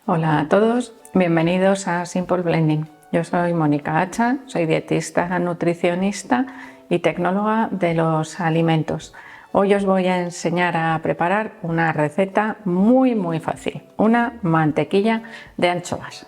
Hola a todos, bienvenidos a Simple Blending. Yo soy Mónica Hacha, soy dietista, nutricionista y tecnóloga de los alimentos. Hoy os voy a enseñar a preparar una receta muy fácil, una mantequilla de anchoas.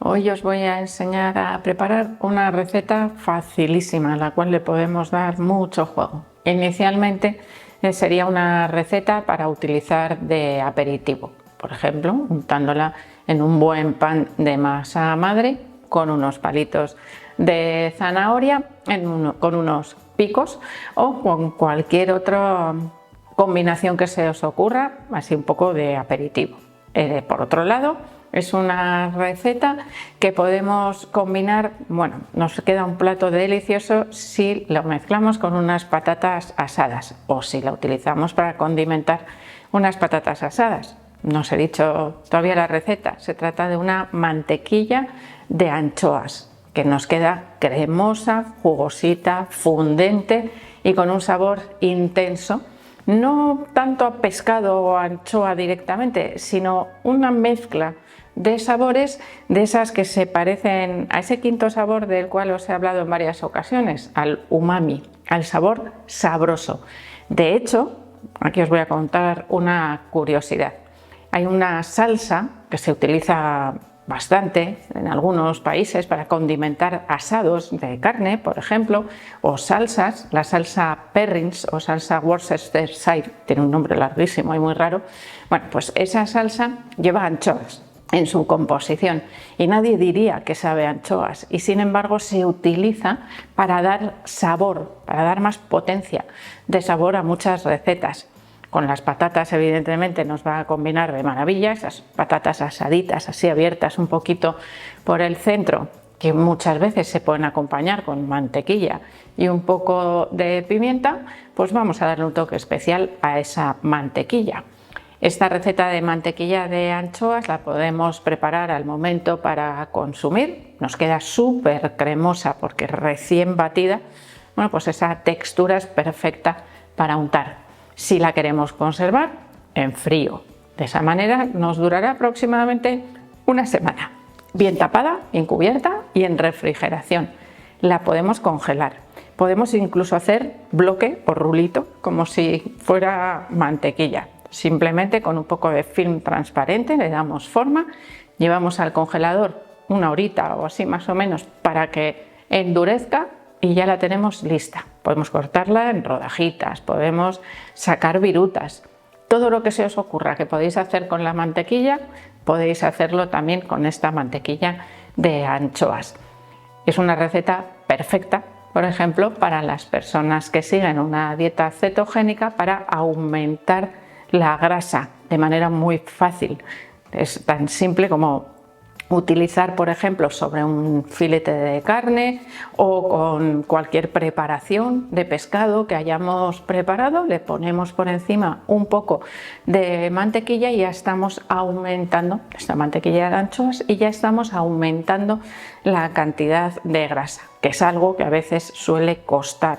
Hoy os voy a enseñar a preparar una receta facilísima, a la cual le podemos dar mucho juego. Inicialmente sería una receta para utilizar de aperitivo, por ejemplo, untándola en un buen pan de masa madre con unos palitos de zanahoria, con unos picos o con cualquier otra combinación que se os ocurra, así un poco de aperitivo. Por otro lado, es una receta que podemos combinar, bueno, nos queda un plato delicioso si lo mezclamos con unas patatas asadas o si la utilizamos para condimentar unas patatas asadas. No os he dicho todavía la receta, se trata de una mantequilla de anchoas que nos queda cremosa, jugosita, fundente y con un sabor intenso. No tanto a pescado o a anchoa directamente, sino una mezcla de sabores de esas que se parecen a ese quinto sabor del cual os he hablado en varias ocasiones, al umami, al sabor sabroso. De hecho, aquí os voy a contar una curiosidad. Hay una salsa que se utiliza bastante en algunos países para condimentar asados de carne, por ejemplo, o salsas, la salsa Perrins o salsa Worcestershire, tiene un nombre larguísimo y muy raro. Bueno, pues esa salsa lleva anchoas en su composición y nadie diría que sabe a anchoas, y sin embargo se utiliza para dar sabor, para dar más potencia de sabor a muchas recetas. Con las patatas evidentemente nos va a combinar de maravilla, esas patatas asaditas así abiertas un poquito por el centro, que muchas veces se pueden acompañar con mantequilla y un poco de pimienta, pues vamos a darle un toque especial a esa mantequilla. Esta receta de mantequilla de anchoas la podemos preparar al momento para consumir, nos queda súper cremosa porque recién batida, bueno, pues esa textura es perfecta para untar. Si la queremos conservar, en frío. De esa manera nos durará aproximadamente una semana, bien tapada, bien cubierta y en refrigeración. La podemos congelar. Podemos incluso hacer bloque o rulito como si fuera mantequilla. Simplemente con un poco de film transparente le damos forma, llevamos al congelador una horita o así más o menos para que endurezca y ya la tenemos lista. Podemos cortarla en rodajitas, podemos sacar virutas. Todo lo que se os ocurra que podéis hacer con la mantequilla, podéis hacerlo también con esta mantequilla de anchoas. Es una receta perfecta, por ejemplo, para las personas que siguen una dieta cetogénica para aumentar la grasa de manera muy fácil. Es tan simple como utilizar, por ejemplo, sobre un filete de carne o con cualquier preparación de pescado que hayamos preparado, le ponemos por encima un poco de mantequilla y ya estamos aumentando esta mantequilla de anchoas y ya estamos aumentando la cantidad de grasa, que es algo que a veces suele costar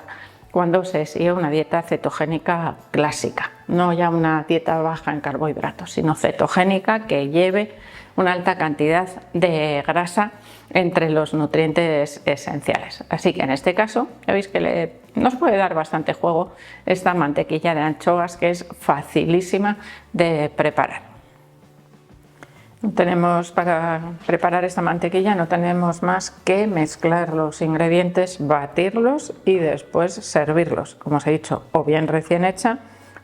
cuando se sigue una dieta cetogénica clásica, no ya una dieta baja en carbohidratos, sino cetogénica que lleve una alta cantidad de grasa entre los nutrientes esenciales. Así que en este caso, ya veis que nos puede dar bastante juego esta mantequilla de anchoas, que es facilísima de preparar. Para preparar esta mantequilla no tenemos más que mezclar los ingredientes, batirlos y después servirlos, como os he dicho, o bien recién hecha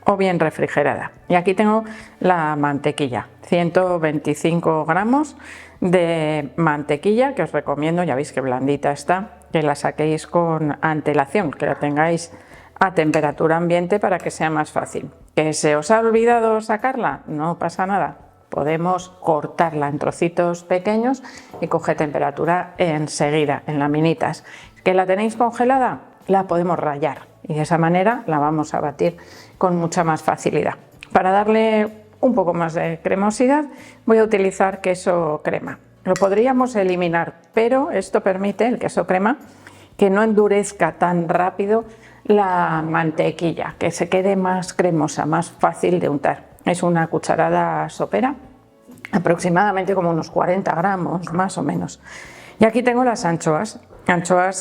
o bien refrigerada. Y aquí tengo la mantequilla, 125 gramos de mantequilla que os recomiendo, ya veis que blandita está, que la saquéis con antelación, que la tengáis a temperatura ambiente para que sea más fácil. ¿Que se os ha olvidado sacarla? No pasa nada. Podemos cortarla en trocitos pequeños y coge temperatura enseguida, en laminitas. ¿Que la tenéis congelada? La podemos rallar y de esa manera la vamos a batir con mucha más facilidad. Para darle un poco más de cremosidad voy a utilizar queso crema. lo podríamos eliminar, pero esto permite, el queso crema, que no endurezca tan rápido la mantequilla, que se quede más cremosa, más fácil de untar. Es una cucharada sopera, aproximadamente como unos 40 gramos más o menos. Y aquí tengo las anchoas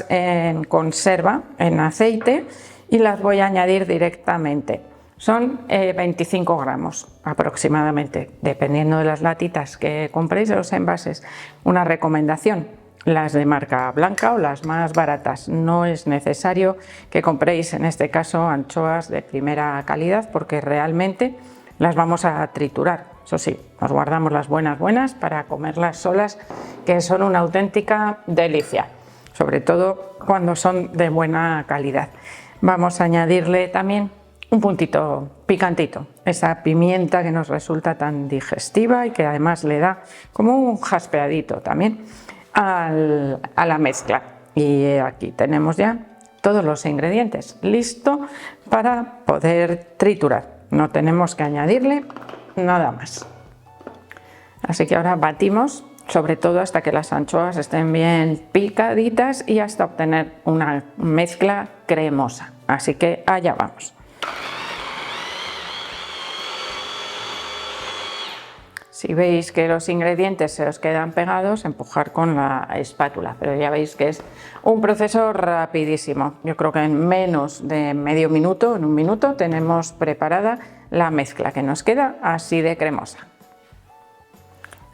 en conserva, en aceite, y las voy a añadir directamente. Son 25 gramos aproximadamente, dependiendo de las latitas que compréis de los envases. Una recomendación: las de marca blanca o las más baratas. No es necesario que compréis, en este caso, anchoas de primera calidad, porque realmente las vamos a triturar. Eso sí, nos guardamos las buenas para comerlas solas, que son una auténtica delicia, sobre todo cuando son de buena calidad. Vamos a añadirle también un puntito picantito, esa pimienta que nos resulta tan digestiva y que además le da como un jaspeadito también a la mezcla. Y aquí tenemos ya todos los ingredientes listo para poder triturar. No tenemos que añadirle nada más. Así que ahora batimos, sobre todo hasta que las anchoas estén bien picaditas y hasta obtener una mezcla cremosa. Así que allá vamos. Si veis que los ingredientes se os quedan pegados, empujar con la espátula, pero ya veis que es un proceso rapidísimo. Yo creo que en menos de medio minuto, en un minuto, tenemos preparada la mezcla, que nos queda así de cremosa.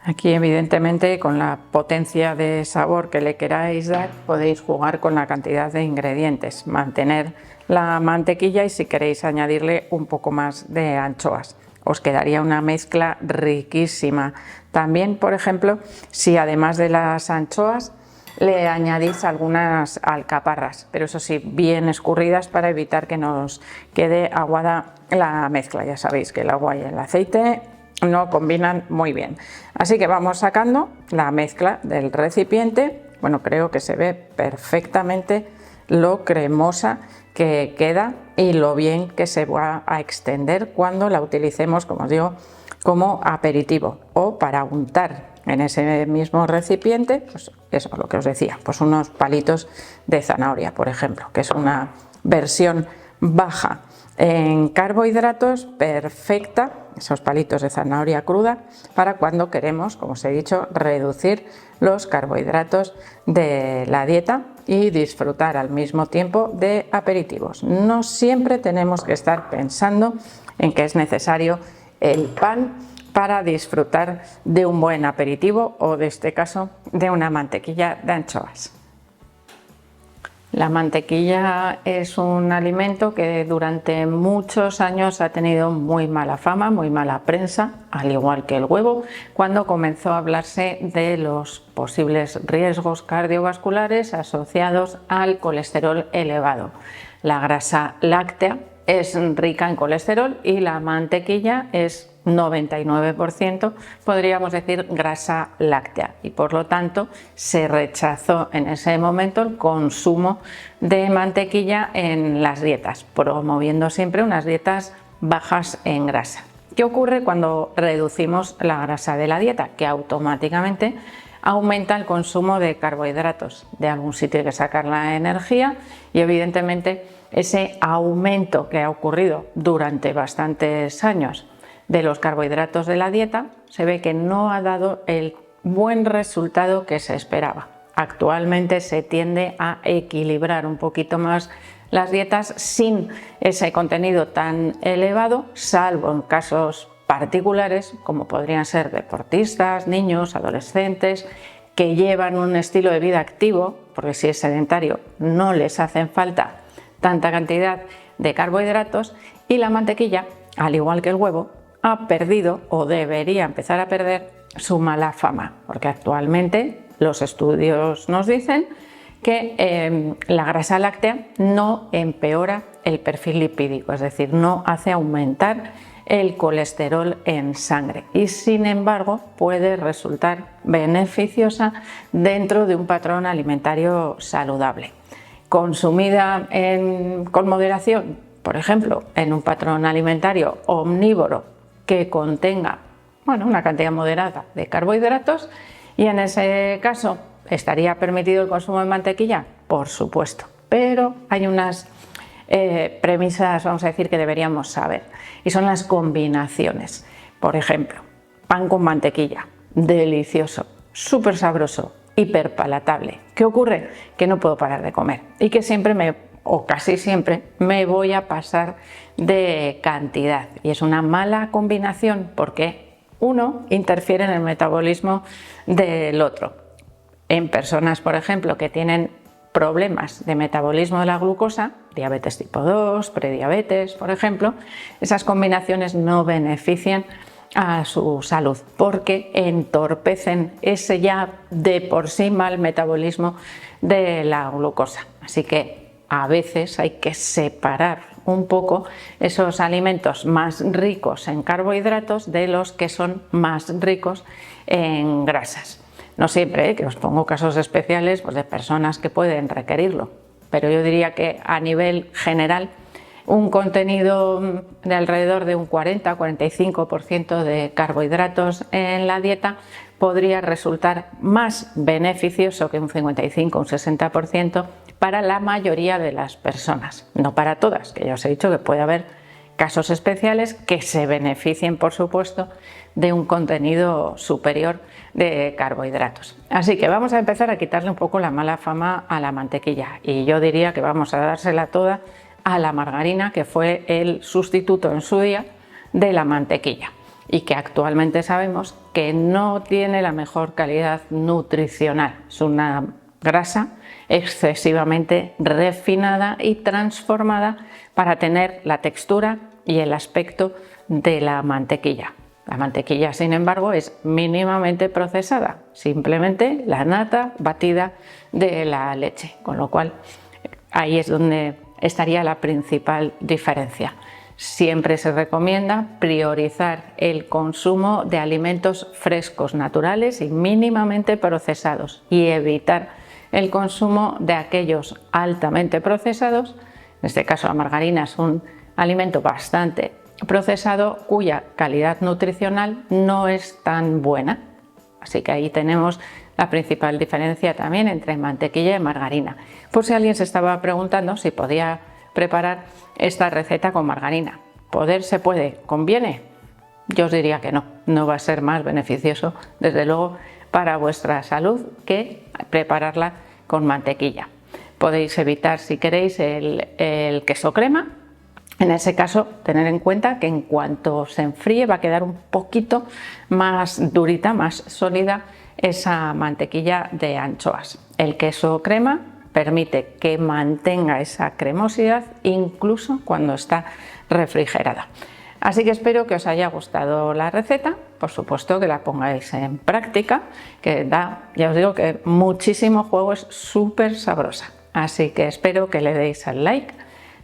Aquí, evidentemente, con la potencia de sabor que le queráis dar, podéis jugar con la cantidad de ingredientes, mantener la mantequilla y si queréis añadirle un poco más de anchoas. Os quedaría una mezcla riquísima. También, por ejemplo, si además de las anchoas le añadís algunas alcaparras, pero eso sí, bien escurridas para evitar que nos quede aguada la mezcla. Ya sabéis que el agua y el aceite no combinan muy bien. Así que vamos sacando la mezcla del recipiente. Bueno, creo que se ve perfectamente lo cremosa que queda y lo bien que se va a extender cuando la utilicemos, como os digo, como aperitivo o para untar en ese mismo recipiente, pues eso, lo que os decía, pues unos palitos de zanahoria, por ejemplo, que es una versión baja en carbohidratos, perfecta, esos palitos de zanahoria cruda, para cuando queremos, como os he dicho, reducir los carbohidratos de la dieta y disfrutar al mismo tiempo de aperitivos. No siempre tenemos que estar pensando en que es necesario el pan para disfrutar de un buen aperitivo o, de este caso, de una mantequilla de anchoas. La mantequilla es un alimento que durante muchos años ha tenido muy mala fama, muy mala prensa, al igual que el huevo, cuando comenzó a hablarse de los posibles riesgos cardiovasculares asociados al colesterol elevado. La grasa láctea es rica en colesterol y la mantequilla es 99%, podríamos decir, grasa láctea, y por lo tanto se rechazó en ese momento el consumo de mantequilla en las dietas, promoviendo siempre unas dietas bajas en grasa. ¿Qué ocurre cuando reducimos la grasa de la dieta? Que automáticamente aumenta el consumo de carbohidratos. De algún sitio hay que sacar la energía y, evidentemente, ese aumento que ha ocurrido durante bastantes años de los carbohidratos de la dieta se ve que no ha dado el buen resultado que se esperaba. Actualmente se tiende a equilibrar un poquito más las dietas sin ese contenido tan elevado, salvo en casos particulares como podrían ser deportistas, niños, adolescentes que llevan un estilo de vida activo, porque si es sedentario no les hacen falta tanta cantidad de carbohidratos, y la mantequilla, al igual que el huevo, ha perdido o debería empezar a perder su mala fama, porque actualmente los estudios nos dicen que la grasa láctea no empeora el perfil lipídico, es decir, no hace aumentar el colesterol en sangre y, sin embargo, puede resultar beneficiosa dentro de un patrón alimentario saludable. Consumida con moderación, por ejemplo, en un patrón alimentario omnívoro que contenga una cantidad moderada de carbohidratos Y en ese caso, ¿estaría permitido el consumo de mantequilla? Por supuesto, pero hay unas premisas, vamos a decir, que deberíamos saber, y son las combinaciones. Por ejemplo, pan con mantequilla, delicioso, súper sabroso, hiper palatable. ¿Qué ocurre? Que no puedo parar de comer y que siempre o casi siempre me voy a pasar de cantidad, y es una mala combinación porque uno interfiere en el metabolismo del otro. En personas, por ejemplo, que tienen problemas de metabolismo de la glucosa, diabetes tipo 2, prediabetes, por ejemplo, esas combinaciones no benefician a su salud porque entorpecen ese ya de por sí mal metabolismo de la glucosa. Así que a veces hay que separar un poco esos alimentos más ricos en carbohidratos de los que son más ricos en grasas. No siempre, que os pongo casos especiales pues de personas que pueden requerirlo, pero yo diría que a nivel general un contenido de alrededor de un 40-45% de carbohidratos en la dieta podría resultar más beneficioso que un 55 o un 60% para la mayoría de las personas, no para todas, que ya os he dicho que puede haber casos especiales que se beneficien, por supuesto, de un contenido superior de carbohidratos. Así que vamos a empezar a quitarle un poco la mala fama a la mantequilla, y yo diría que vamos a dársela toda a la margarina, que fue el sustituto en su día de la mantequilla y que actualmente sabemos que no tiene la mejor calidad nutricional. Es una grasa excesivamente refinada y transformada para tener la textura y el aspecto de la mantequilla. La mantequilla, sin embargo, es mínimamente procesada, simplemente la nata batida de la leche, con lo cual ahí es donde estaría la principal diferencia. Siempre se recomienda priorizar el consumo de alimentos frescos, naturales y mínimamente procesados, y evitar el consumo de aquellos altamente procesados. En este caso la margarina es un alimento bastante procesado cuya calidad nutricional no es tan buena. Así que ahí tenemos la principal diferencia también entre mantequilla y margarina. Por si alguien se estaba preguntando si podía preparar esta receta con margarina. ¿Poder se puede? ¿Conviene? Yo os diría que no. No va a ser más beneficioso, desde luego, para vuestra salud que prepararla con mantequilla. Podéis evitar, si queréis, el queso crema. En ese caso, tener en cuenta que en cuanto se enfríe va a quedar un poquito más durita, más sólida esa mantequilla de anchoas. El queso crema permite que mantenga esa cremosidad incluso cuando está refrigerada. Así que espero que os haya gustado la receta, por supuesto que la pongáis en práctica, que da, ya os digo, que muchísimo juego, es súper sabrosa. Así que espero que le deis al like.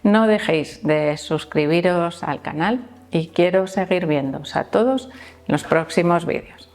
No dejéis de suscribiros al canal y quiero seguir viéndoos a todos en los próximos vídeos.